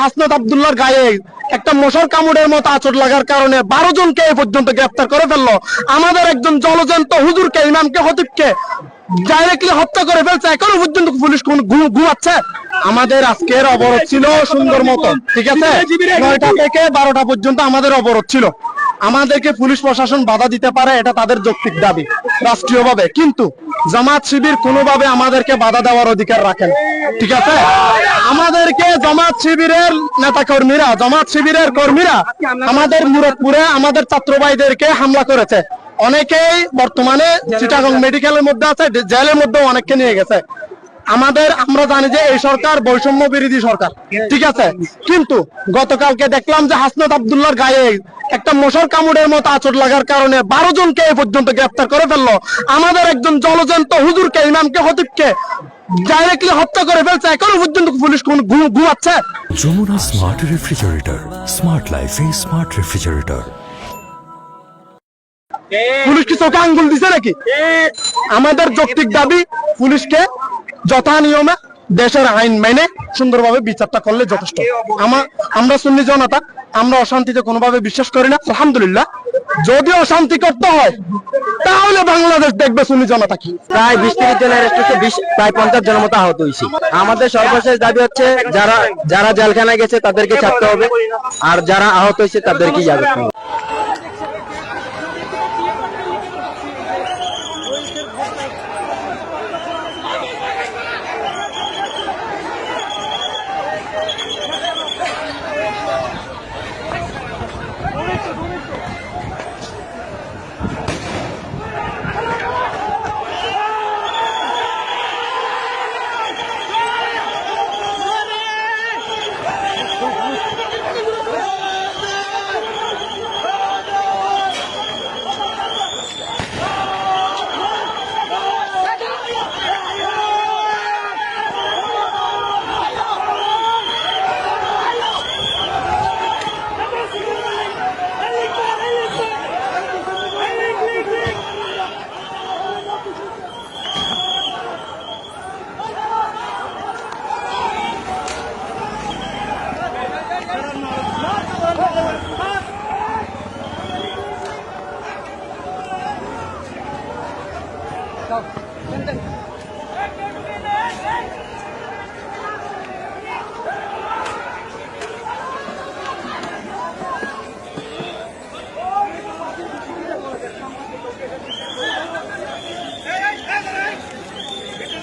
হাসনাত আব্দুল্লাহর গায়ে একটা মশার কামড়ের মতো আঁচড় লাগার কারণে 12 জনকে এ পর্যন্ত গ্রেফতার করে ফেললো। আমাদের একজন জলজন্ত হুজুরকে, ইমামকে, খতিবকে ডাইরেক্টলি হত্যা করে ফেলছে। এখনো পর্যন্ত পুলিশ ঘুমাচ্ছে। আমাদের আজকের অবরোধ ছিল সুন্দর মতো, ঠিক আছে, 9টা থেকে 12টা পর্যন্ত আমাদের অবরোধ ছিল। আমাদেরকে পুলিশ প্রশাসন বাধা দিতে পারে, এটা তাদের যৌক্তিক দাবি রাষ্ট্রীয়ভাবে, কিন্তু জামাত শিবির কোনোভাবে আমাদেরকে বাধা দেওয়ার অধিকার রাখেন, ঠিক আছে। আমাদেরকে জামাত শিবিরের নেতা কর্মীরা, জামাত শিবিরের কর্মীরা আমাদের মুরাদপুরে আমাদের ছাত্র ভাইদেরকে হামলা করেছে। অনেকেই বর্তমানে চিটাগং মেডিকেলের মধ্যে আছে, জেলের মধ্যে অনেককে নিয়ে গেছে। আমরা জানি যে এই সরকার বৈষম্য বিরোধী সরকার, ঠিক আছে, কিন্তু গতকালকে দেখলাম যে হাসনাত আব্দুল্লাহর গায়ে একটা মশার কামড়ের মতো আঁচড় লাগার কারণে 12 জনকে এ পর্যন্ত গ্রেফতার করে ফেললো। আমাদের একজন জলজন্ত হুজুরকে, ইমামকে, খতিবকে ডাইরেক্টলি হত্যা করে ফেলছে। এখনো পর্যন্ত পুলিশ ঘুমাচ্ছে। যমুনা স্মার্ট রেফ্রিজারেটর, স্মার্ট লাইফে স্মার্ট রেফ্রিজারেটর। পুলিশ কি চোখে আঙ্গুল দিছে নাকি? আমাদের যৌক্তিক দাবি, পুলিশকে যথা নিয়মে দেশের আইন মেনে সুন্দরভাবে বিচারটা করলে যথেষ্ট। আমরা সুন্নি জনতা, আমরা অশান্তিতে কোনোভাবে বিশ্বাস করি না। আলহামদুলিল্লাহ, যদি অশান্তি করতে হয় তাহলে বাংলাদেশ দেখবে সুন্নি জনতা কি। প্রায় 20-30 জন অ্যারেস্ট হচ্ছে, প্রায় 50 জনের মতো আহত হয়েছে। আমাদের সর্বশেষ দাবি হচ্ছে যারা জেলখানায় গেছে তাদেরকে ছাড়তে হবে, আর যারা আহত হয়েছে তাদেরকে যাবে।